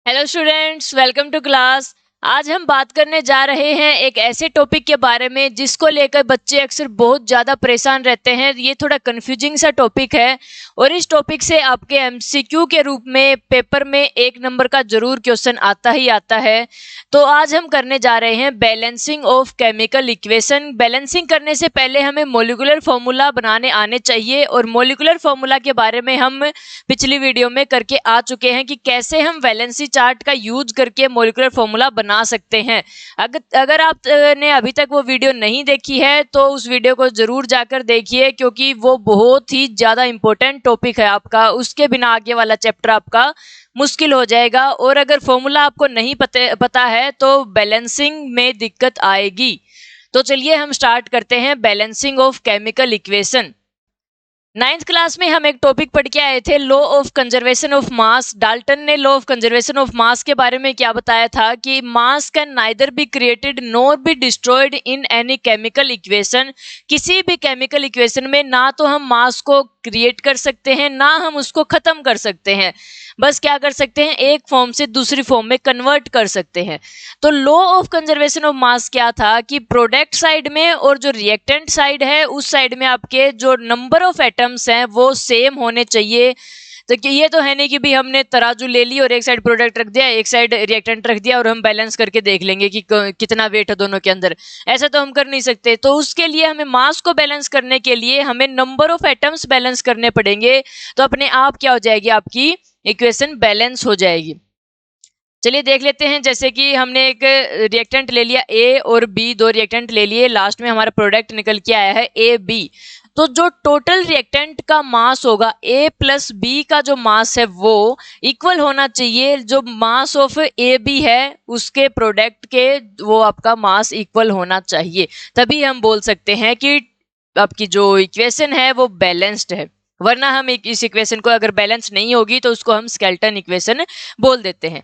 Hello students, welcome to class. आज हम बात करने जा रहे हैं एक ऐसे टॉपिक के बारे में जिसको लेकर बच्चे अक्सर बहुत ज़्यादा परेशान रहते हैं। ये थोड़ा कंफ्यूजिंग सा टॉपिक है और इस टॉपिक से आपके एमसीक्यू के रूप में पेपर में 1 नंबर का जरूर क्वेश्चन आता ही आता है। तो आज हम करने जा रहे हैं balancing of chemical equation. Balancing करने से पहले हमें मोलिकुलर फॉर्मूला बनाने आने चाहिए और मोलिकुलर फॉर्मूला के बारे में हम पिछली वीडियो में करके आ चुके हैं कि कैसे हम वैलेंसी चार्ट का यूज करके मोलिकुलर फॉर्मूला बना सकते हैं। अगर आपने अभी तक वो वीडियो नहीं देखी है तो उस वीडियो को जरूर जाकर देखिए, क्योंकि वो बहुत ही ज्यादा इंपॉर्टेंट टॉपिक है आपका। उसके बिना आगे वाला चैप्टर आपका मुश्किल हो जाएगा और अगर फॉर्मूला आपको नहीं पता है तो बैलेंसिंग में दिक्कत आएगी। तो चलिए हम स्टार्ट करते हैं balancing of chemical equation. 9th class में हम एक टॉपिक पढ़ के आए थे, law of conservation of mass. Dalton ने law of conservation of mass के बारे में क्या बताया था कि mass can neither be created nor be destroyed in any chemical equation. किसी भी केमिकल इक्वेशन में ना तो हम मास को क्रिएट कर सकते हैं ना हम उसको खत्म कर सकते हैं, बस क्या कर सकते हैं, एक फॉर्म से दूसरी फॉर्म में कन्वर्ट कर सकते हैं। तो लॉ ऑफ कंजर्वेशन ऑफ मास क्या था कि प्रोडक्ट साइड में और जो रिएक्टेंट साइड है उस साइड में आपके जो नंबर ऑफ एटम्स हैं वो सेम होने चाहिए। तो ये तो है नहीं कि भी हमने तराजू ले ली और एक साइड प्रोडक्ट रख दिया एक साइड रिएक्टेंट रख दिया और हम बैलेंस करके देख लेंगे कि कितना वेट है दोनों के अंदर। ऐसा तो हम कर नहीं सकते। तो उसके लिए हमें मास को बैलेंस करने के लिए हमें नंबर ऑफ एटम्स बैलेंस करने पड़ेंगे। तो अपने आप क्या हो जाएगी, आपकी इक्वेशन बैलेंस हो जाएगी। चलिए देख लेते हैं। जैसे कि हमने एक रिएक्टेंट ले लिया ए और बी, दो रिएक्टेंट ले लिए, लास्ट में हमारा प्रोडक्ट निकल के आया है ए बी। तो जो टोटल रिएक्टेंट का मास होगा ए प्लस बी का जो मास है वो इक्वल होना चाहिए। जो मास ऑफ ए बी है उसके प्रोडक्ट के वो आपका मास इक्वल होना चाहिए, तभी हम बोल सकते हैं कि आपकी जो इक्वेशन है वो बैलेंस्ड है। वरना हम इस इक्वेशन को अगर बैलेंस नहीं होगी तो उसको हम स्केलेटन इक्वेशन बोल देते हैं।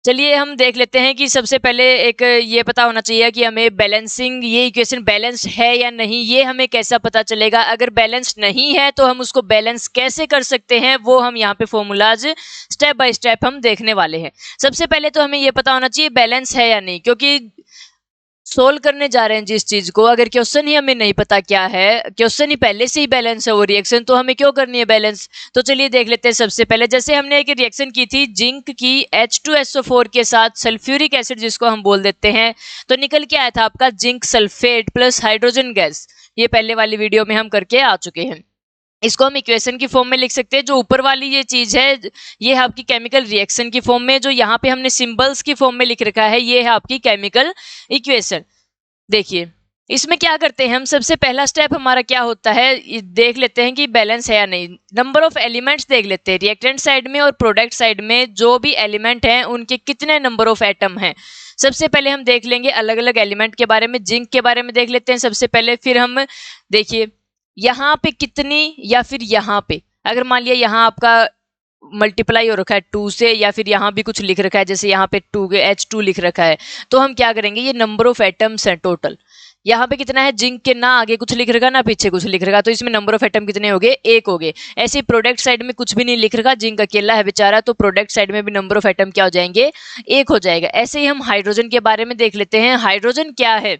चलिए हम देख लेते हैं कि सबसे पहले एक ये पता होना चाहिए कि हमें बैलेंसिंग, ये इक्वेशन बैलेंस है या नहीं, ये हमें कैसा पता चलेगा। अगर बैलेंस नहीं है तो हम उसको बैलेंस कैसे कर सकते हैं वो हम यहाँ पे फॉर्मूलाज स्टेप बाय स्टेप हम देखने वाले हैं। सबसे पहले तो हमें ये पता होना चाहिए बैलेंस है या नहीं, क्योंकि सोल्व करने जा रहे हैं जिस चीज को, अगर क्वेश्चन ही हमें नहीं पता क्या है, क्वेश्चन ही पहले से ही बैलेंस है वो रिएक्शन, तो हमें क्यों करनी है बैलेंस। तो चलिए देख लेते हैं। सबसे पहले जैसे हमने एक रिएक्शन की थी जिंक की H2SO4 के साथ सल्फ्यूरिक एसिड जिसको हम बोल देते हैं, तो निकल के आया था आपका zinc sulphate plus hydrogen gas. ये पहले वाली वीडियो में हम करके आ चुके हैं। इसको हम इक्वेशन की फॉर्म में लिख सकते हैं। जो ऊपर वाली ये चीज है ये है आपकी केमिकल रिएक्शन की फॉर्म में, जो यहाँ पे हमने सिंबल्स की फॉर्म में लिख रखा है ये है आपकी केमिकल इक्वेशन। देखिए इसमें क्या करते हैं हम, सबसे पहला स्टेप हमारा क्या होता है, देख लेते हैं कि बैलेंस है या नहीं। नंबर ऑफ एलिमेंट्स देख लेते हैं। रिएक्टेंट साइड में और प्रोडक्ट साइड में जो भी एलिमेंट हैं उनके कितने नंबर ऑफ एटम हैं। सबसे पहले हम देख लेंगे अलग अलग एलिमेंट के बारे में। जिंक के बारे में देख लेते हैं सबसे पहले, फिर हम देखिए यहाँ पे कितनी, या फिर यहाँ पे अगर मान लिया यहाँ आपका मल्टीप्लाई हो रखा है 2 से, या फिर यहाँ भी कुछ लिख रखा है जैसे यहाँ पे H2 लिख रखा है, तो हम क्या करेंगे, ये नंबर ऑफ एटम्स है टोटल। यहाँ पे कितना है, जिंक के ना आगे कुछ लिख रखा ना पीछे कुछ लिख रखा, तो इसमें नंबर ऑफ एटम कितने हो गए, 1 हो गए। ऐसे प्रोडक्ट साइड में कुछ भी नहीं लिख रखा, जिंक अकेला है बेचारा, तो प्रोडक्ट साइड में भी नंबर ऑफ एटम क्या हो जाएंगे, 1 हो जाएगा। ऐसे ही हम हाइड्रोजन के बारे में देख लेते हैं। हाइड्रोजन क्या है,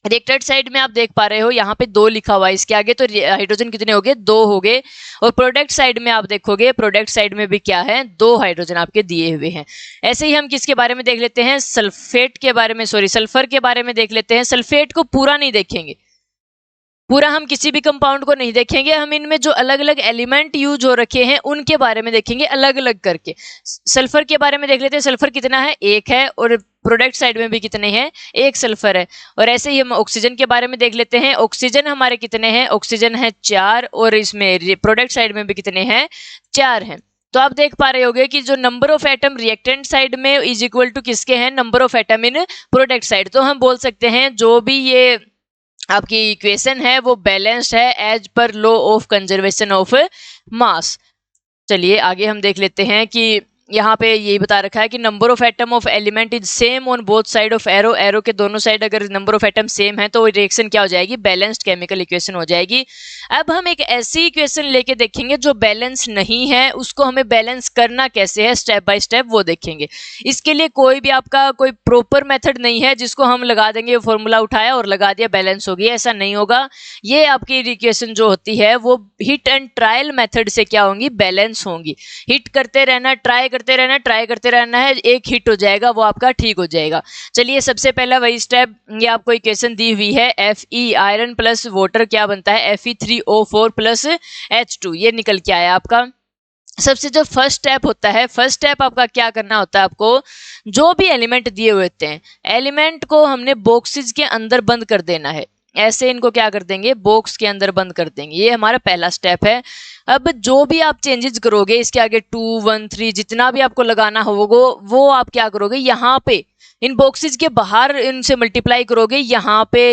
रिएक्टेंट साइड में आप देख पा रहे हो यहाँ पे 2 लिखा हुआ है इसके आगे, तो हाइड्रोजन कितने हो गए, 2 हो गए। और प्रोडक्ट साइड में आप देखोगे, प्रोडक्ट साइड में भी क्या है, 2 हाइड्रोजन आपके दिए हुए हैं। ऐसे ही हम किसके बारे में देख लेते हैं, सल्फेट के बारे में, सॉरी सल्फर के बारे में देख लेते हैं। सल्फेट को पूरा नहीं देखेंगे, पूरा हम किसी भी कंपाउंड को नहीं देखेंगे, हम इनमें जो अलग अलग एलिमेंट यूज हो रखे हैं उनके बारे में देखेंगे अलग अलग करके। सल्फर के बारे में देख लेते हैं। सल्फर कितना है, 1 है, और प्रोडक्ट साइड में भी कितने हैं, 1 सल्फर है। और ऐसे ही हम ऑक्सीजन के बारे में देख लेते हैं। ऑक्सीजन हमारे कितने हैं, ऑक्सीजन है 4, और इसमें प्रोडक्ट साइड में भी कितने हैं, 4 हैं। तो आप देख पा रहे होंगे कि जो number of atom reactant side में इज इक्वल टू किसके हैं, number of atom in product side. तो हम बोल सकते हैं जो भी ये आपकी इक्वेशन है वो बैलेंस्ड है as per law of conservation of mass. चलिए आगे हम देख लेते हैं कि यहाँ पे यही बता रखा है कि number of atom of element is same on both side of arrow, arrow के दोनों साइड अगर नंबर ऑफ एटम सेम है तो रिएक्शन क्या हो जाएगी, बैलेंस्ड केमिकल इक्वेशन हो जाएगी। अब हम एक ऐसी इक्वेशन लेके देखेंगे जो बैलेंस नहीं है, उसको हमें बैलेंस करना कैसे है स्टेप बाय स्टेप वो देखेंगे। इसके लिए कोई भी आपका कोई प्रॉपर मेथड नहीं है जिसको हम लगा देंगे, फॉर्मूला उठाया और लगा दिया बैलेंस हो गया, ऐसा नहीं होगा। ये आपकी इक्वेशन जो होती है वो हिट एंड ट्रायल मेथड से क्या होंगी, बैलेंस होंगी। हिट करते रहना, ट्राई करते रहना, ट्राई करते रहना है, एक हिट हो जाएगा वो आपका ठीक हो जाएगा। चलिए सबसे पहला वही स्टेप, ये आपको इक्वेशन दी हुई है Fe आयरन प्लस वाटर क्या बनता है Fe3O4 प्लस H2, ये निकल के आया आपका। सबसे जो फर्स्ट स्टेप होता है, फर्स्ट स्टेप आपका क्या करना होता है, आपको जो भी एलिमेंट दिए हुए होते हैं एलिमेंट को हमने बॉक्सेस के अंदर बंद कर देना है। ऐसे इनको क्या कर देंगे, बॉक्स के अंदर बंद कर देंगे, ये हमारा पहला स्टेप है। अब जो भी आप चेंजेस करोगे इसके आगे 2, 1, 3 जितना भी आपको लगाना होगा वो आप क्या करोगे, यहाँ पे इन बॉक्सेस के बाहर इनसे मल्टीप्लाई करोगे, यहाँ पे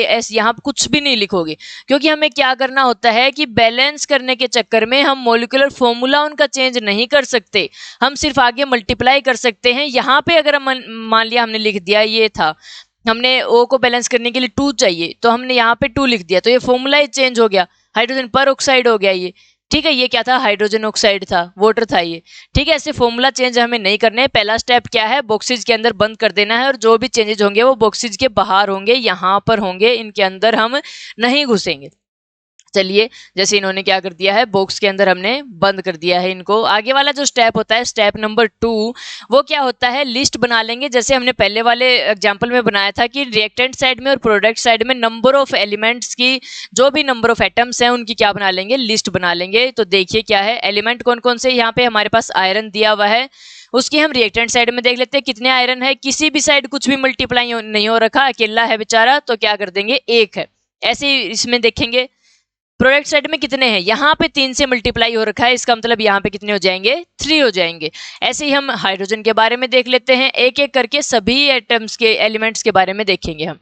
ऐसे यहाँ पे कुछ भी नहीं लिखोगे, क्योंकि हमें क्या करना होता है कि बैलेंस करने के चक्कर में हम मॉलिक्यूलर फॉर्मूला उनका चेंज नहीं कर सकते, हम सिर्फ आगे मल्टीप्लाई कर सकते हैं। यहाँ पे अगर हम मान लिया हमने लिख दिया, ये था हमने O को बैलेंस करने के लिए 2 चाहिए तो हमने यहाँ पे 2 लिख दिया, तो ये फॉर्मूला ही चेंज हो गया, हाइड्रोजन पर ऑक्साइड हो गया ये, ठीक है। ये क्या था, हाइड्रोजन ऑक्साइड था, वाटर था ये, ठीक है। ऐसे फॉर्मूला चेंज हमें नहीं करने हैं। पहला स्टेप क्या है, बॉक्सेज के अंदर बंद कर देना है और जो भी चेंजेज होंगे वो बॉक्सेज के बाहर होंगे, यहाँ पर होंगे, इनके अंदर हम नहीं घुसेंगे। चलिए जैसे इन्होंने क्या कर दिया है, बॉक्स के अंदर हमने बंद कर दिया है इनको। आगे वाला जो स्टेप होता है स्टेप नंबर 2, वो क्या होता है, लिस्ट बना लेंगे। जैसे हमने पहले वाले एग्जांपल में बनाया था कि रिएक्टेंट साइड में और प्रोडक्ट साइड में नंबर ऑफ एलिमेंट्स की, जो भी नंबर ऑफ एटम्स हैं उनकी क्या बना लेंगे, लिस्ट बना लेंगे। तो देखिए क्या है, एलिमेंट कौन कौन से, यहाँ पे हमारे पास आयरन दिया हुआ है, उसकी हम रिएक्टेंट साइड में देख लेते हैं कितने आयरन है। किसी भी साइड कुछ भी मल्टीप्लाई नहीं हो रखा, अकेला है बेचारा, तो क्या कर देंगे, 1 है। ऐसे ही इसमें देखेंगे प्रोडक्ट साइड में कितने हैं, यहाँ पे 3 से मल्टीप्लाई हो रखा है, इसका मतलब यहाँ पे कितने हो जाएंगे, 3 हो जाएंगे। ऐसे ही हम हाइड्रोजन के बारे में देख लेते हैं, एक एक करके सभी एटम्स के एलिमेंट्स के बारे में देखेंगे हम।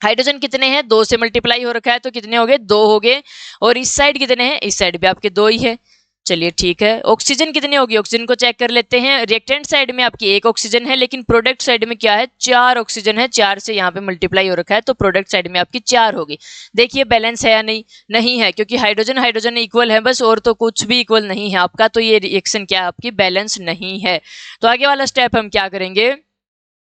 हाइड्रोजन कितने हैं, 2 से मल्टीप्लाई हो रखा है तो कितने हो गए, 2 हो गए। और इस साइड कितने हैं, इस साइड भी आपके 2 ही है। चलिए ठीक है। ऑक्सीजन कितनी होगी, ऑक्सीजन को चेक कर लेते हैं। रिएक्टेंट साइड में आपकी 1 ऑक्सीजन है, लेकिन प्रोडक्ट साइड में क्या है, 4 ऑक्सीजन है, 4 से यहाँ पे मल्टीप्लाई हो रखा है तो प्रोडक्ट साइड में आपकी 4 होगी। देखिए बैलेंस है या नहीं, नहीं है, क्योंकि हाइड्रोजन हाइड्रोजन इक्वल है बस, और तो कुछ भी इक्वल नहीं है आपका, तो ये रिएक्शन क्या है आपकी, बैलेंस नहीं है। तो आगे वाला स्टेप हम क्या करेंगे,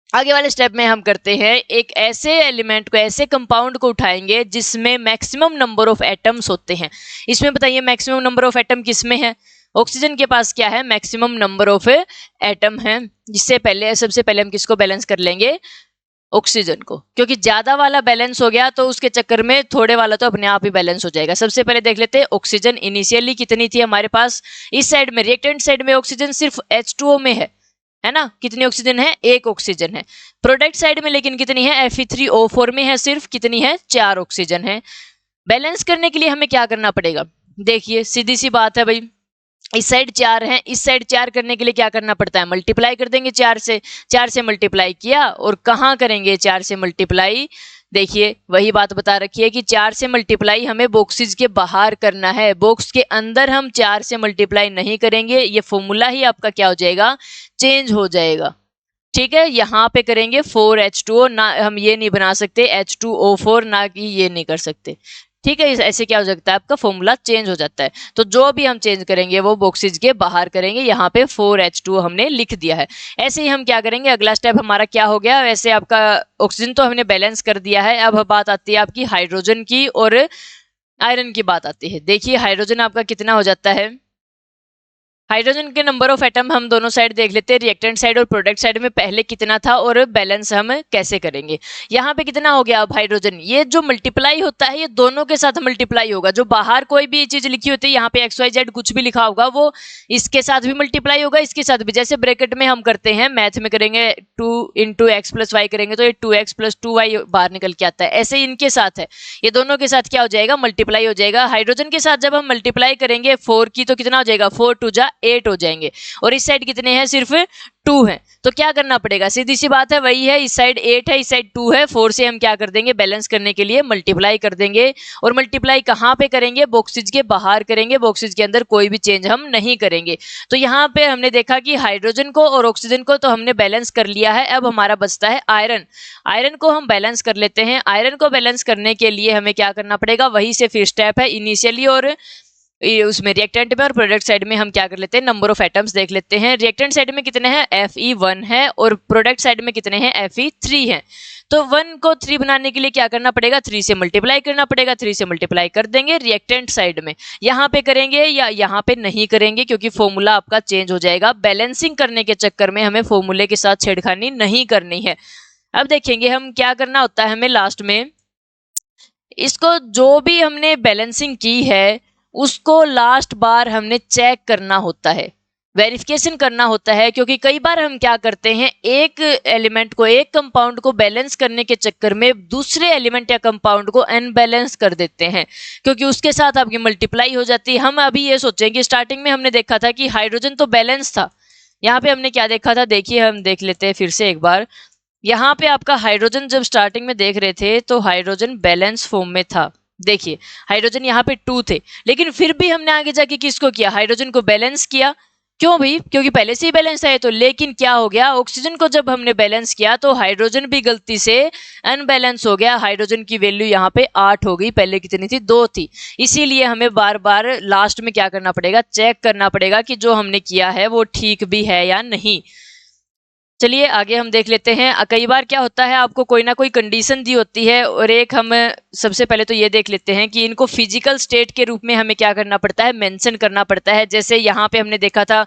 आगे वाले स्टेप में हम करते हैं एक ऐसे एलिमेंट को, ऐसे कंपाउंड को उठाएंगे जिसमें मैक्सिमम नंबर ऑफ एटम्स होते हैं। इसमें बताइए मैक्सिमम नंबर ऑफ एटम किसमें है, ऑक्सीजन के पास क्या है, मैक्सिमम नंबर ऑफ एटम है। जिससे पहले सबसे पहले हम किसको बैलेंस कर लेंगे, ऑक्सीजन को, क्योंकि ज्यादा वाला बैलेंस हो गया तो उसके चक्कर में थोड़े वाला तो अपने आप ही बैलेंस हो जाएगा। सबसे पहले देख लेते हैं ऑक्सीजन इनिशियली कितनी थी हमारे पास, इस साइड में रिएक्टेंट साइड में ऑक्सीजन सिर्फ H2O में है ना, कितनी ऑक्सीजन है, 1 ऑक्सीजन है। प्रोडक्ट साइड में लेकिन कितनी है, Fe3O4 में है सिर्फ, कितनी है, 4 ऑक्सीजन है। बैलेंस करने के लिए हमें क्या करना पड़ेगा, देखिए सीधी सी बात है भाई, इस साइड 4 है, इस साइड 4 करने के लिए क्या करना पड़ता है, मल्टीप्लाई कर देंगे 4 से। 4 से मल्टीप्लाई किया और कहाँ करेंगे 4 से मल्टीप्लाई, देखिए वही बात बता रखी है कि 4 से मल्टीप्लाई हमें बॉक्सेस के बाहर करना है, बॉक्स के अंदर हम 4 से मल्टीप्लाई नहीं करेंगे, ये फॉर्मूला ही आपका क्या हो जाएगा, चेंज हो जाएगा। ठीक है, यहाँ पे करेंगे 4H2O, ना हम ये नहीं बना सकते H2O4, ना कि ये नहीं कर सकते। ठीक है, ऐसे क्या हो सकता है, आपका फॉर्मूला चेंज हो जाता है। तो जो भी हम चेंज करेंगे वो बॉक्सेज के बाहर करेंगे, यहाँ पे 4H2O हमने लिख दिया है। ऐसे ही हम क्या करेंगे, अगला स्टेप हमारा क्या हो गया, वैसे आपका ऑक्सीजन तो हमने बैलेंस कर दिया है। अब बात आती है आपकी हाइड्रोजन की और आयरन की बात आती है। देखिए हाइड्रोजन आपका कितना हो जाता है, हाइड्रोजन के नंबर ऑफ एटम हम दोनों साइड देख लेते हैं, रिएक्टेंट साइड और प्रोडक्ट साइड में पहले कितना था और बैलेंस हम कैसे करेंगे। यहाँ पे कितना हो गया अब हाइड्रोजन, ये जो मल्टीप्लाई होता है ये दोनों के साथ मल्टीप्लाई होगा। जो बाहर कोई भी चीज लिखी होती है, यहाँ पे XYZ कुछ भी लिखा होगा, वो इसके साथ भी मल्टीप्लाई होगा, इसके साथ भी। जैसे ब्रैकेट में हम करते हैं, मैथ में करेंगे 2 × x + y करेंगे तो ये 2x + 2y बाहर निकल के आता है। ऐसे ही इनके साथ है, ये दोनों के साथ क्या हो जाएगा, मल्टीप्लाई हो जाएगा। हाइड्रोजन के साथ जब हम मल्टीप्लाई करेंगे 4 की तो कितना हो जाएगा, 4 × 2 = 8 हो जाएंगे। और इस साइड कितने हैं, सिर्फ 2 है, तो क्या करना पड़ेगा, सीधी सी बात है, वही है, इस साइड 8 है, इस साइड 2 है, 4 से हम क्या कर देंगे, बैलेंस करने के लिए मल्टीप्लाई कर देंगे। और मल्टीप्लाई कहाँ पे करेंगे, बॉक्सेज के बाहर करेंगे, बॉक्सेज के अंदर कोई भी चेंज हम नहीं करेंगे। तो यहाँ पे हमने देखा कि हाइड्रोजन को और ऑक्सीजन को तो हमने बैलेंस कर लिया है। अब हमारा बचता है आयरन। आयरन को हम बैलेंस कर लेते हैं। आयरन को बैलेंस करने के लिए हमें क्या करना पड़ेगा, वही से फिर स्टेप है इनिशियली, और उसमें रिएक्टेंट में और प्रोडक्ट साइड में हम क्या कर लेते हैं, नंबर ऑफ एटम्स देख लेते हैं। रिएक्टेंट साइड में कितने हैं, Fe1 है, और प्रोडक्ट साइड में कितने हैं, Fe3 है। तो 1 को 3 बनाने के लिए क्या करना पड़ेगा, 3 से मल्टीप्लाई करना पड़ेगा। 3 से मल्टीप्लाई कर देंगे रिएक्टेंट साइड में। यहाँ पे करेंगे या यहाँ पे नहीं करेंगे, क्योंकि फॉर्मूला आपका चेंज हो जाएगा। बैलेंसिंग करने के चक्कर में हमें फॉर्मूले के साथ छेड़खानी नहीं करनी है। अब देखेंगे हम क्या करना होता है, हमें लास्ट में इसको जो भी हमने बैलेंसिंग की है उसको लास्ट बार हमने चेक करना होता है, वेरिफिकेशन करना होता है। क्योंकि कई बार हम क्या करते हैं, एक एलिमेंट को, एक कंपाउंड को बैलेंस करने के चक्कर में दूसरे एलिमेंट या कंपाउंड को अनबैलेंस कर देते हैं, क्योंकि उसके साथ आपकी मल्टीप्लाई हो जाती है। हम अभी ये सोचेंगे, स्टार्टिंग में हमने देखा था कि हाइड्रोजन तो बैलेंस था। यहाँ पे हमने क्या देखा था, देखिए हम देख लेते हैं फिर से एक बार। यहाँ पे आपका हाइड्रोजन जब स्टार्टिंग में देख रहे थे तो हाइड्रोजन बैलेंस फॉर्म में था। देखिए हाइड्रोजन यहाँ पे 2 थे, लेकिन फिर भी हमने आगे जाके किसको किया, हाइड्रोजन को बैलेंस किया। क्यों भाई, क्योंकि पहले से ही बैलेंस है। तो लेकिन क्या हो गया, ऑक्सीजन को जब हमने बैलेंस किया तो हाइड्रोजन भी गलती से अनबैलेंस हो गया। हाइड्रोजन की वैल्यू यहाँ पे 8 हो गई, पहले कितनी थी, 2 थी। इसीलिए हमें बार बार लास्ट में क्या करना पड़ेगा, चेक करना पड़ेगा कि जो हमने किया है वो ठीक भी है या नहीं। चलिए आगे हम देख लेते हैं। कई बार क्या होता है, आपको कोई ना कोई कंडीशन दी होती है, और एक हम सबसे पहले तो ये देख लेते हैं कि इनको फिजिकल स्टेट के रूप में हमें क्या करना पड़ता है, मेंशन करना पड़ता है। जैसे यहाँ पे हमने देखा था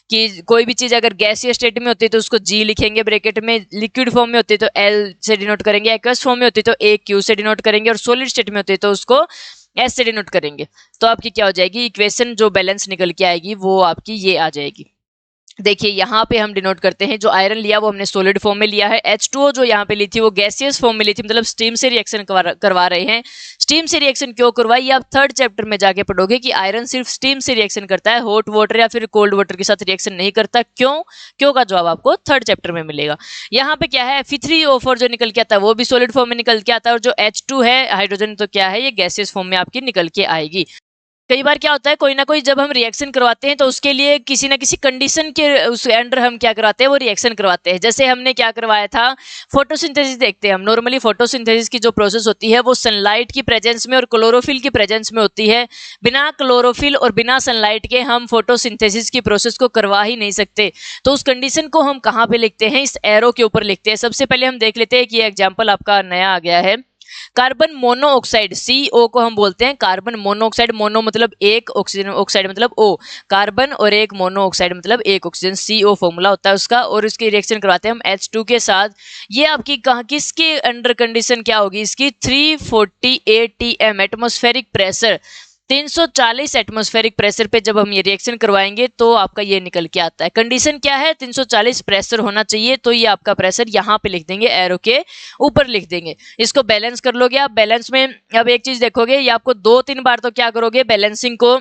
कि कोई भी चीज़ अगर गैसीय स्टेट में होती है तो उसको G लिखेंगे ब्रैकेट में, लिक्विड फॉर्म में होती है तो L से डिनोट करेंगे, एक्वस फॉर्म में होती है तो AQ से डिनोट करेंगे, और सॉलिड स्टेट में होती है तो उसको S से डिनोट करेंगे। तो आपकी क्या हो जाएगी, इक्वेशन जो बैलेंस निकल के आएगी वो आपकी ये आ जाएगी। देखिए यहाँ पे हम डिनोट करते हैं, जो आयरन लिया वो हमने सॉलिड फॉर्म में लिया है। H2O जो यहाँ पे ली थी वो गैसियस फॉर्म में ली थी, मतलब स्टीम से रिएक्शन करवा रहे हैं। स्टीम से रिएक्शन क्यों करवाई, ये आप 3rd चैप्टर में जाके पढ़ोगे कि आयरन सिर्फ स्टीम से रिएक्शन करता है, हॉट वाटर या फिर कोल्ड वाटर के साथ रिएक्शन नहीं करता। क्यों का जवाब आपको 3rd चैप्टर में मिलेगा। यहाँ पे क्या है, Fe3O4 जो निकल के आता है वो भी सॉलिड फॉर्म में निकल के आता है, और जो H2 है हाइड्रोजन तो क्या है, ये गैसियस फॉर्म में आपकी निकल के आएगी। कई बार क्या होता है, कोई ना कोई जब हम रिएक्शन करवाते हैं तो उसके लिए किसी ना किसी कंडीशन के उस अंडर हम क्या करवाते हैं, वो रिएक्शन करवाते हैं। जैसे हमने क्या करवाया था, फोटोसिंथेसिस देखते हैं हम। नॉर्मली फोटोसिंथेसिस की जो प्रोसेस होती है वो सनलाइट की प्रेजेंस में और क्लोरोफिल की प्रेजेंस में होती है। बिना क्लोरोफिल और बिना सनलाइट के हम फोटोसिंथेसिस की प्रोसेस को करवा ही नहीं सकते। तो उस कंडीशन को हम कहाँ पे लिखते हैं, इस एरो के ऊपर लिखते हैं। सबसे पहले हम देख लेते हैं कि एग्जाम्पल आपका नया आ गया है। कार्बन मोनोऑक्साइड, CO को हम बोलते हैं कार्बन मोनोऑक्साइड। मोनो मतलब एक, ऑक्सीजन ऑक्साइड मतलब O। कार्बन और एक मोनोऑक्साइड मतलब एक ऑक्सीजन, CO फॉर्मूला होता है उसका। और इसकी रिएक्शन करवाते हैं हम H2 के साथ। ये आपकी कहाँ, किसके अंडर कंडीशन क्या होगी इसकी, 340 ATM atmospheric pressure, 340 atmospheric pressure पे जब हम ये रिएक्शन करवाएंगे तो आपका ये निकल के आता है। कंडीशन क्या है, 340 प्रेशर होना चाहिए। तो ये आपका प्रेशर यहाँ पे लिख देंगे, एरो के ऊपर लिख देंगे। इसको बैलेंस कर लोगे आप। बैलेंस में अब एक चीज देखोगे, ये आपको 2-3 बार तो क्या करोगे, बैलेंसिंग को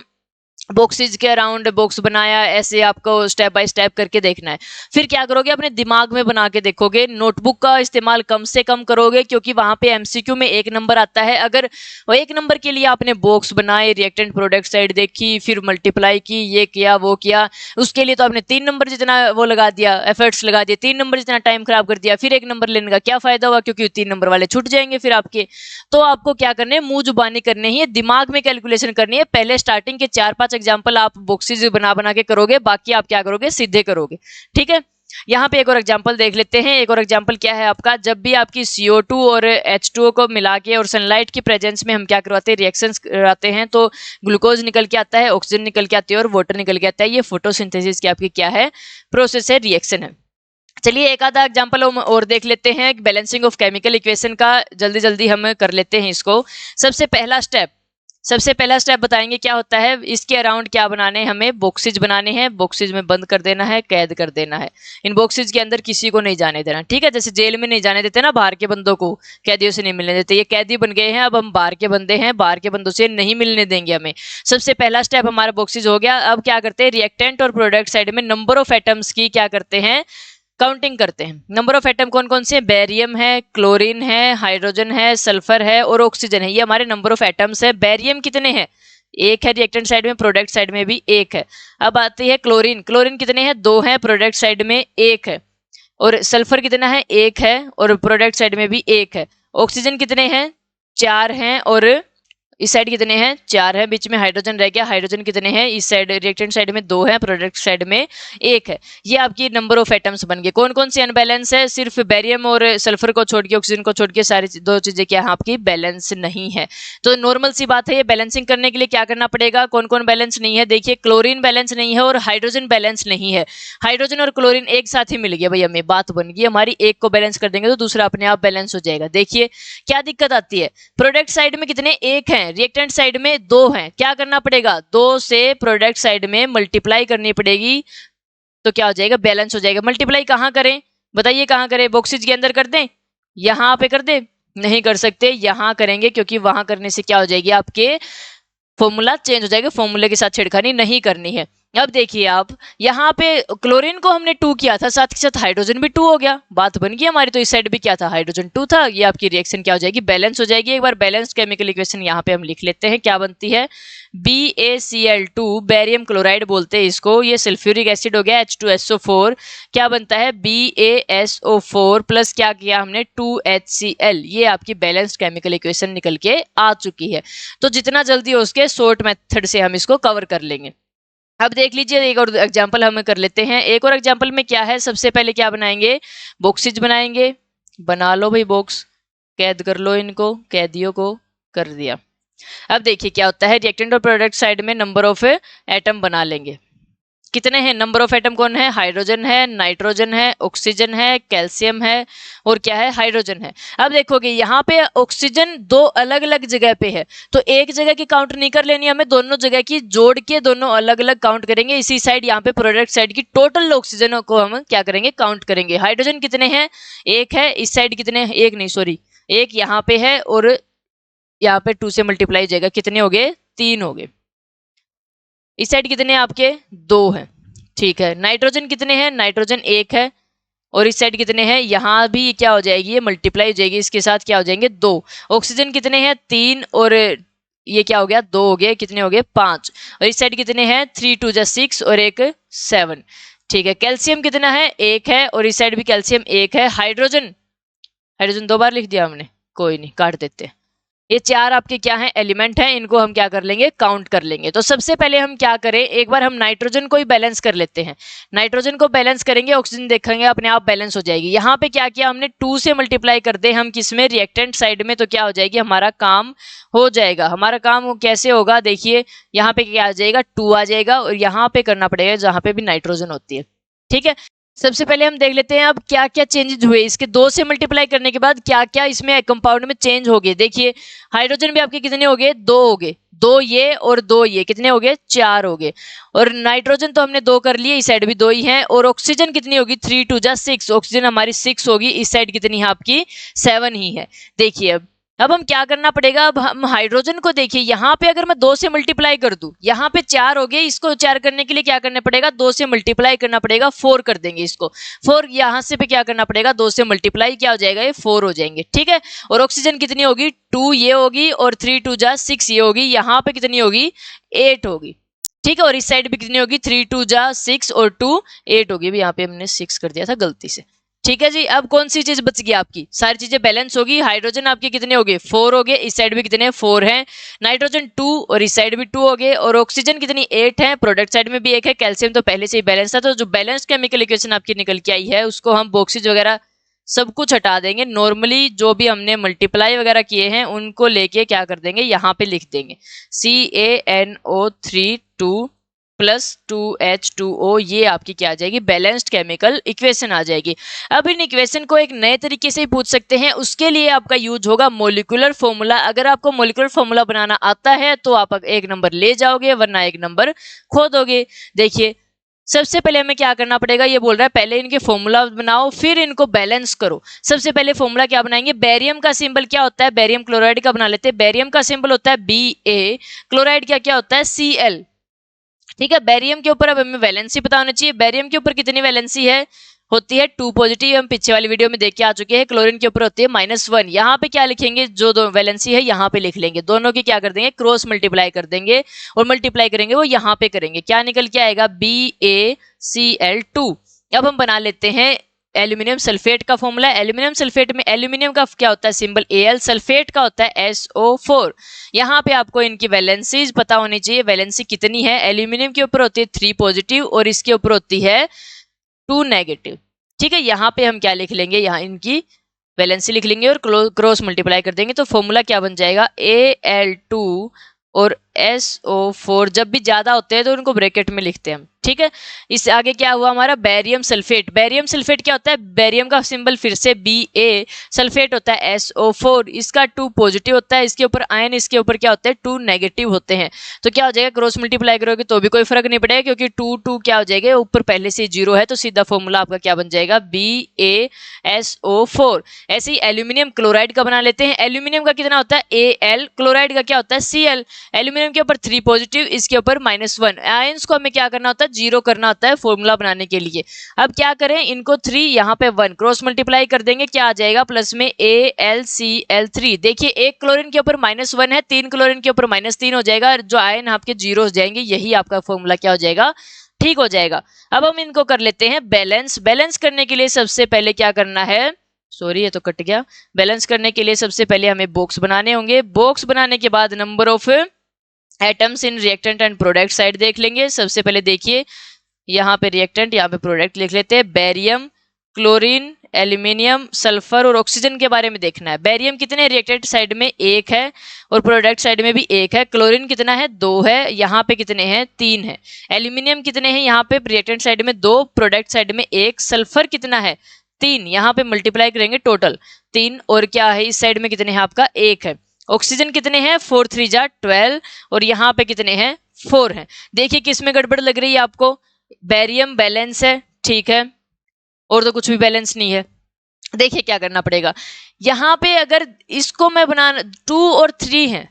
बॉक्सेज के अराउंड बॉक्स बनाया, ऐसे आपको स्टेप बाय स्टेप करके देखना है। फिर क्या करोगे, अपने दिमाग में बना के देखोगे। नोटबुक का इस्तेमाल कम से कम करोगे, क्योंकि वहां पे MCQ में 1 नंबर आता है। अगर वो 1 नंबर के लिए आपने बॉक्स बनाए, रिएक्टेंट प्रोडक्ट साइड देखी, फिर मल्टीप्लाई की, ये किया वो किया, उसके लिए तो आपने 3 नंबर जितना वो लगा दिया, एफर्ट्स लगा दिए, 3 नंबर जितना टाइम खराब कर दिया। फिर 1 नंबर लेने का क्या फायदा हुआ, क्योंकि 3 नंबर वाले छूट जाएंगे फिर आपके। तो आपको क्या करने, मुंह जुबानी करनी है, दिमाग में कैलकुलेशन करनी है। पहले स्टार्टिंग के 4-5 एग्जाम्पल आप बॉक्सेस बना के करोगे, बाकी आप क्या करोगे, सीधे करोगे। ठीक है, यहाँ पे एक और एग्जांपल देख लेते हैं। एक और एग्जांपल क्या है आपका, जब भी आपकी CO2 और H2O को मिला के और सनलाइट की प्रेजेंस में हम क्या करवाते हैं, रिएक्शंस कराते हैं, तो ग्लूकोज निकल के आता है, ऑक्सीजन निकल के आती है और वाटर निकल के आता है। ये फोटोसिंथेसिस की आपकी क्या है, प्रोसेस है, रिएक्शन है। चलिए एक आधा एग्जांपल हम और देख लेते हैं बैलेंसिंग ऑफ केमिकल इक्वेशन का। जल्दी जल्दी हम कर लेते हैं इसको। सबसे पहला स्टेप बताएंगे क्या होता है। इसके अराउंड क्या बनाने हैं, हमें बॉक्सेज बनाने हैं। बॉक्सेज में बंद कर देना है, कैद कर देना है। इन बॉक्सेज के अंदर किसी को नहीं जाने देना। ठीक है, जैसे जेल में नहीं जाने देते ना बाहर के बंदों को, कैदियों से नहीं मिलने देते। ये कैदी बन गए हैं, अब हम बाहर के बंदे हैं, बाहर के बंदों से नहीं मिलने देंगे हमें। सबसे पहला स्टेप हमारा बॉक्सेज हो गया। अब क्या करते हैं, रिएक्टेंट और प्रोडक्ट साइड में नंबर ऑफ एटम्स की क्या करते हैं, काउंटिंग करते हैं। नंबर ऑफ एटम कौन कौन से हैं? बेरियम है, क्लोरीन है, हाइड्रोजन है, सल्फर है और ऑक्सीजन है। ये हमारे नंबर ऑफ एटम्स है। बेरियम कितने हैं? एक है रिएक्टेंट साइड में, प्रोडक्ट साइड में भी एक है। अब आती है क्लोरीन। क्लोरीन कितने हैं? दो हैं, प्रोडक्ट साइड में एक है। और सल्फर कितना है? एक है और प्रोडक्ट साइड में भी एक है। ऑक्सीजन कितने हैं? चार हैं और इस साइड कितने हैं? चार हैं, बीच में हाइड्रोजन रह गया। हाइड्रोजन कितने हैं? इस साइड रिएक्टेंट साइड में दो हैं, प्रोडक्ट साइड में एक है। ये आपकी नंबर ऑफ एटम्स बन गए। कौन कौन से अनबैलेंस है? सिर्फ बेरियम और सल्फर को छोड़ के, ऑक्सीजन को छोड़ के सारी दो चीजें क्या है आपकी बैलेंस नहीं है। तो नॉर्मल सी बात है, ये बैलेंसिंग करने के लिए क्या करना पड़ेगा? कौन कौन बैलेंस नहीं है? देखिए, क्लोरीन बैलेंस नहीं है और हाइड्रोजन बैलेंस नहीं है। हाइड्रोजन और क्लोरीन एक साथ ही मिल गया भाई, हमें बात बन गई हमारी। एक को बैलेंस कर देंगे तो दूसरा अपने आप बैलेंस हो जाएगा। देखिए क्या दिक्कत आती है। प्रोडक्ट साइड में कितने? एक है, रिएक्टेंट साइड में दो हैं। क्या करना पड़ेगा? दो से प्रोडक्ट साइड में मल्टीप्लाई करनी पड़ेगी तो क्या हो जाएगा? बैलेंस हो जाएगा। मल्टीप्लाई कहां करें? बताइए कहां करें? बॉक्सेज के अंदर कर दें? यहां पे कर दें? नहीं कर सकते, यहां करेंगे क्योंकि वहां करने से क्या हो जाएगी? आपके फॉर्मूला चेंज हो जाएगा। फॉर्मूले के साथ छेड़खानी नहीं करनी है। अब देखिए आप, यहाँ पे क्लोरीन को हमने 2 किया था, साथ के साथ हाइड्रोजन भी 2 हो गया, बात बन गई हमारी। तो इस साइड भी क्या था? हाइड्रोजन 2 था। ये आपकी रिएक्शन क्या हो जाएगी? बैलेंस हो जाएगी। एक बार बैलेंस केमिकल इक्वेशन यहाँ पे हम लिख लेते हैं। क्या बनती है? BaCl2, बेरियम क्लोराइड बोलते हैं इसको। ये सल्फ्यूरिक एसिड हो गया, H2SO4। क्या बनता है? BaSO4 प्लस क्या किया हमने? 2HCl। ये आपकी बैलेंस्ड केमिकल इक्वेशन निकल के आ चुकी है। तो जितना जल्दी हो उसके शॉर्ट मेथड से हम इसको कवर कर लेंगे। अब देख लीजिए, एक और एग्जांपल हम कर लेते हैं। एक और एग्जांपल में क्या है? सबसे पहले क्या बनाएंगे? बॉक्सेज बनाएंगे। बना लो भाई बॉक्स, कैद कर लो इनको, कैदियों को कर दिया। अब देखिए क्या होता है। रिएक्टेंट और प्रोडक्ट साइड में नंबर ऑफ एटम बना लेंगे। कितने हैं? नंबर ऑफ एटम कौन है? हाइड्रोजन है, नाइट्रोजन है, ऑक्सीजन है, कैल्शियम है और क्या है? हाइड्रोजन है। अब देखोगे यहाँ पे ऑक्सीजन दो अलग अलग जगह पे है, तो एक जगह की काउंट नहीं कर लेनी हमें, दोनों जगह की जोड़ के दोनों अलग अलग काउंट करेंगे। इसी साइड यहाँ पे प्रोडक्ट साइड की टोटल ऑक्सीजन को हम क्या करेंगे? काउंट करेंगे। हाइड्रोजन कितने हैं? एक है। इस साइड कितने हैं? एक नहीं, सॉरी, एक यहाँ पे है और यहाँ पे 2 से मल्टीप्लाई हो जाएगा। कितने हो गए? 3 हो गए। इस साइड कितने आपके? 2 हैं। ठीक है। नाइट्रोजन कितने हैं? नाइट्रोजन 1 है और इस साइड कितने हैं? यहाँ भी क्या हो जाएगी? ये मल्टीप्लाई हो जाएगी, इसके साथ क्या हो जाएंगे? 2। ऑक्सीजन कितने हैं? 3 और ये क्या हो गया? 2 हो गए। कितने हो गए? 5। और इस साइड कितने हैं? 3 2 जा 6 और एक 7। ठीक है। कैल्शियम कितना है? 1 है और इस साइड भी कैल्शियम 1 है। हाइड्रोजन, हाइड्रोजन 2 बार लिख दिया हमने, कोई नहीं, काट देते हैं। ये 4 आपके क्या हैं? एलिमेंट हैं। इनको हम क्या कर लेंगे? काउंट कर लेंगे। तो सबसे पहले हम क्या करें? एक बार हम नाइट्रोजन को ही बैलेंस कर लेते हैं। नाइट्रोजन को बैलेंस करेंगे, ऑक्सीजन देखेंगे अपने आप बैलेंस हो जाएगी। यहाँ पे क्या किया हमने? 2 से मल्टीप्लाई कर दे हम किसमें? रिएक्टेंट साइड में। तो क्या हो जाएगी? हमारा काम हो जाएगा। हमारा काम कैसे होगा? देखिए यहाँ पे क्या आ जाएगा? 2 आ जाएगा और यहाँ पे करना पड़ेगा जहाँ पे भी नाइट्रोजन होती है। ठीक है। सबसे पहले हम देख लेते हैं अब क्या क्या चेंजेस हुए इसके 2 से मल्टीप्लाई करने के बाद, क्या क्या इसमें कंपाउंड में चेंज हो गए। देखिए हाइड्रोजन भी आपके कितने हो गए? 2 हो गए। 2 ये और 2 ये, कितने हो गए? 4 हो गए। और नाइट्रोजन तो हमने 2 कर लिए, इस साइड भी 2 ही है। और ऑक्सीजन कितनी होगी? 3 2 जा 6, ऑक्सीजन हमारी 6 होगी। इस साइड कितनी है आपकी? 7 ही है। देखिए अब हम क्या करना पड़ेगा? अब हम हाइड्रोजन को देखिए, यहाँ पे अगर मैं 2 से मल्टीप्लाई कर दूं, यहाँ पे 4 हो गए, इसको 4 करने के लिए क्या करना पड़ेगा? 2 से मल्टीप्लाई करना पड़ेगा, 4 कर देंगे इसको। 4 यहाँ से पे क्या करना पड़ेगा? 2 से मल्टीप्लाई, क्या हो जाएगा? ये 4 हो जाएंगे। ठीक है। और ऑक्सीजन कितनी होगी? 2 ये होगी और 3 2 जा 6 ये होगी। यहाँ पे कितनी होगी? 8 होगी। ठीक है। और इस साइड भी कितनी होगी? 3 2 जा 6 और 2 8 होगी। यहाँ पे हमने 6 कर दिया था गलती से। ठीक है जी। अब कौन सी चीज बच गई आपकी? सारी चीजें बैलेंस होगी। हाइड्रोजन आपके कितने हो गए? 4 हो गए। इस साइड भी कितने? 4 हैं। नाइट्रोजन 2 और इस साइड भी 2 हो गए। और ऑक्सीजन कितनी? 8 है। प्रोडक्ट साइड में भी 1 है। कैल्शियम तो पहले से ही बैलेंस था। तो जो बैलेंस केमिकल इक्वेशन आपकी निकल के आई है उसको हम बॉक्सेज वगैरह सब कुछ हटा देंगे। नॉर्मली जो भी हमने मल्टीप्लाई वगैरह किए हैं उनको लेके क्या कर देंगे? यहाँ पे लिख देंगे CaNO3 2 प्लस 2H2O। ये आपकी क्या आ जाएगी? बैलेंस्ड केमिकल इक्वेशन आ जाएगी। अब इन इक्वेशन को एक नए तरीके से ही पूछ सकते हैं, उसके लिए आपका यूज होगा मॉलिक्यूलर फॉर्मूला। अगर आपको मॉलिक्यूलर फॉर्मूला बनाना आता है तो आप 1 नंबर ले जाओगे, वरना 1 नंबर खो दोगे। देखिए सबसे पहले हमें क्या करना पड़ेगा? ये बोल रहा है पहले इनके फॉर्मूला बनाओ फिर इनको बैलेंस करो। सबसे पहले फॉर्मूला क्या बनाएंगे? बेरियम का सिंबल क्या होता है? बेरियम क्लोराइड का बना लेते हैं। बेरियम का सिंबल होता है Ba, क्लोराइड का क्या होता है? Cl। ठीक है। बेरियम के ऊपर अब हमें वैलेंसी पता होना चाहिए। बेरियम के ऊपर कितनी वैलेंसी है? होती है 2 पॉजिटिव, हम पीछे वाली वीडियो में देख के आ चुके हैं। क्लोरीन के ऊपर होती है -1। यहाँ पे क्या लिखेंगे, जो दो वैलेंसी है यहाँ पे लिख लेंगे, दोनों की क्या कर देंगे, क्रॉस मल्टीप्लाई कर देंगे और मल्टीप्लाई करेंगे वो यहाँ पे करेंगे, क्या निकल के आएगा, BaCl2। अब हम बना लेते हैं एल्यूमिनियम सल्फेट का फॉर्मूला। एल्यूमिनियम सल्फेट में एल्यूमिनियम का क्या होता है सिंबल Al, सल्फेट का होता है SO4। यहाँ पे आपको इनकी वैलेंसीज पता होनी चाहिए, वैलेंसी कितनी है। एल्यूमिनियम के ऊपर होती है 3 पॉजिटिव और इसके ऊपर होती है 2 नेगेटिव। ठीक है, यहाँ पे हम क्या लिख लेंगे, यहाँ इनकी वैलेंसी लिख लेंगे और क्रॉस मल्टीप्लाई कर देंगे, तो फॉर्मूला क्या बन जाएगा, Al2 और SO4। जब भी ज्यादा होते हैं तो उनको ब्रैकेट में लिखते हैं हम। ठीक है, इससे आगे क्या हुआ हमारा, बैरियम सल्फेट। बैरियम सल्फेट क्या होता है, बैरियम का सिंबल फिर से Ba, सल्फेट होता है SO4, इसका 2 पॉजिटिव होता है, इसके ऊपर आयन, इसके ऊपर क्या होते हैं 2 नेगेटिव होते हैं। तो क्या हो जाएगा, क्रॉस मल्टीप्लाई करोगे तो भी कोई फर्क नहीं पड़ेगा, क्योंकि 2 क्या हो जाएगा, ऊपर पहले से 0 है, तो सीधा फॉर्मूला आपका क्या बन जाएगा, BaSO4। ऐसे ही एल्यूमिनियम क्लोराइड का बना लेते हैं। एल्यूमिनियम का कितना होता है Al, क्लोराइड का क्या होता है Cl। एल्यूमिनियम के ऊपर 3 पॉजिटिव, इसके ऊपर -1। आयंस को हमें क्या करना होता है, 0 करना होता है फॉर्मूला बनाने के लिए। अब क्या करें, इनको 3 यहाँ पे 1 क्रॉस मल्टीप्लाई कर देंगे, क्या आ जाएगा, प्लस में AlCl3। देखिए एक क्लोरीन के ऊपर -1 है, 3 क्लोरीन के ऊपर -3 हो जाएगा, जो आयन आपके 0 हो जाएंगे, यही आपका फॉर्मूला क्या हो जाएगा, ठीक हो जाएगा। अब हम इनको कर लेते हैं बैलेंस। बैलेंस करने के लिए सबसे पहले क्या करना है, सॉरी ये तो कट गया। बैलेंस करने के लिए सबसे पहले हमें बॉक्स बनाने होंगे। बॉक्स बनाने के बाद number of atoms in reactant and product side देख लेंगे। सबसे पहले देखिए यहाँ पे रिएक्टेंट, यहाँ पे प्रोडक्ट लिख लेते हैं। बैरियम, क्लोरीन, एल्यूमिनियम, सल्फर और ऑक्सीजन के बारे में देखना है। बैरियम कितने, रिएक्टेंट साइड में 1 है और प्रोडक्ट साइड में भी 1 है। क्लोरीन कितना है, 2 है, यहाँ पे कितने हैं, 3 है। एल्यूमिनियम कितने हैं, यहाँ पे रिएक्टेंट साइड में 2, प्रोडक्ट साइड में 1। सल्फर कितना है, 3, यहाँ पे मल्टीप्लाई करेंगे टोटल 3, और क्या है इस साइड में कितने हैं आपका, 1 है। ऑक्सीजन कितने हैं, 4 3 जा 12 और यहाँ पे कितने हैं, 4 हैं। देखिए किस में गड़बड़ लग रही है आपको, बैरियम बैलेंस है, ठीक है, और तो कुछ भी बैलेंस नहीं है। देखिए क्या करना पड़ेगा, यहाँ पे अगर इसको मैं बनाना 2 और 3 है,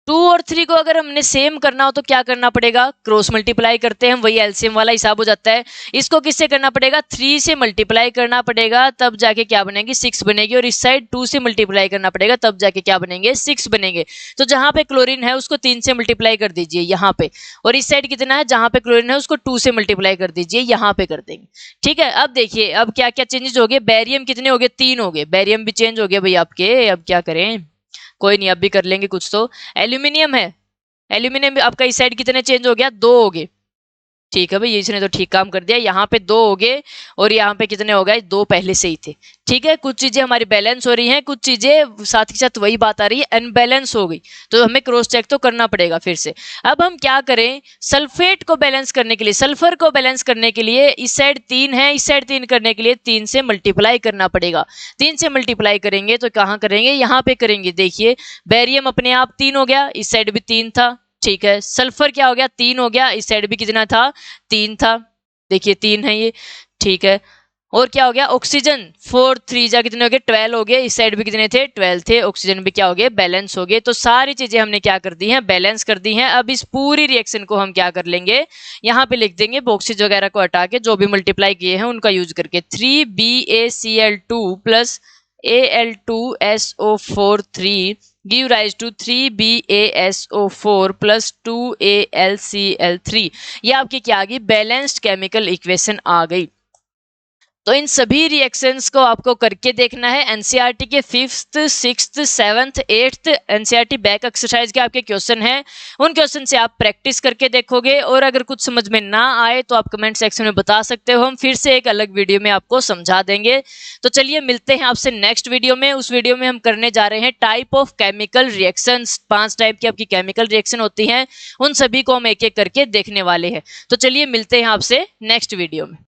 2 और 3 को अगर हमने सेम करना हो तो क्या करना पड़ेगा, क्रॉस मल्टीप्लाई करते हैं, वही एलसीएम वाला हिसाब हो जाता है। इसको किससे करना पड़ेगा, 3 से मल्टीप्लाई करना पड़ेगा, तब जाके क्या बनेगी, 6 बनेगी। और इस साइड 2 से मल्टीप्लाई करना पड़ेगा, तब जाके क्या बनेंगे, 6 बनेंगे। तो जहां पे क्लोरीन है उसको 3 से मल्टीप्लाई कर दीजिए यहाँ पे, और इस साइड कितना है, जहां पे क्लोरीन है उसको 2 से मल्टीप्लाई कर दीजिए, यहाँ पे कर देंगे। ठीक है, अब देखिए अब क्या क्या चेंजेस हो गए। बैरियम कितने हो गए, 3 हो गए, बैरियम भी चेंज हो गया भाई आपके। अब क्या करें, कोई नहीं, अब भी कर लेंगे कुछ तो। एल्यूमिनियम है, एल्यूमिनियम भी आपका इस साइड कितने चेंज हो गया, 2 हो गए। ठीक है भाई, इसने तो ठीक काम कर दिया, यहाँ पे 2 हो गए और यहाँ पे कितने हो गए, 2 पहले से ही थे। ठीक है, कुछ चीजें हमारी बैलेंस हो रही हैं, कुछ चीजें साथ ही साथ वही बात आ रही है अनबैलेंस हो गई, तो हमें क्रॉस चेक तो करना पड़ेगा फिर से। अब हम क्या करें, सल्फेट को बैलेंस करने के लिए, सल्फर को बैलेंस करने के लिए इस साइड 3 है, इस साइड 3 करने के लिए 3 से मल्टीप्लाई करना पड़ेगा। 3 से मल्टीप्लाई करेंगे तो कहाँ करेंगे, यहाँ पे करेंगे। देखिए बैरियम अपने आप 3 हो गया, इस साइड भी 3 था। ठीक है, सल्फर क्या हो गया, 3 हो गया, इस साइड भी कितना था, 3 था। देखिए 3 है ये। ठीक है, और क्या हो गया, ऑक्सीजन 4 3 जा कितने हो गए, 12 हो गए, इस साइड भी कितने थे, 12 थे। ऑक्सीजन भी क्या हो गए, बैलेंस हो गए। तो सारी चीजें हमने क्या कर दी हैं, बैलेंस कर दी हैं। अब इस पूरी रिएक्शन को हम क्या कर लेंगे, यहाँ पे लिख देंगे, बॉक्सेज वगैरह को हटा के जो भी मल्टीप्लाई किए हैं उनका यूज करके। 3BaCl2 plus Al2SO4 3 give rise to 3BaSO4 plus 2AlCl3। ये आपकी क्या आ गई, बैलेंस्ड केमिकल इक्वेशन आ गई। तो इन सभी रिएक्शंस को आपको करके देखना है। एनसीईआरटी के 5th 6th 7th 8th NCERT back exercise के आपके क्वेश्चन हैं, उन क्वेश्चन से आप प्रैक्टिस करके देखोगे, और अगर कुछ समझ में ना आए तो आप कमेंट सेक्शन में बता सकते हो, हम फिर से एक अलग वीडियो में आपको समझा देंगे। तो चलिए मिलते हैं आपसे नेक्स्ट वीडियो में। उस वीडियो में हम करने जा रहे हैं type of chemical reactions. 5 type की आपकी केमिकल रिएक्शन होती हैं, उन सभी को हम एक एक करके देखने वाले हैं। तो चलिए मिलते हैं आपसे नेक्स्ट वीडियो में।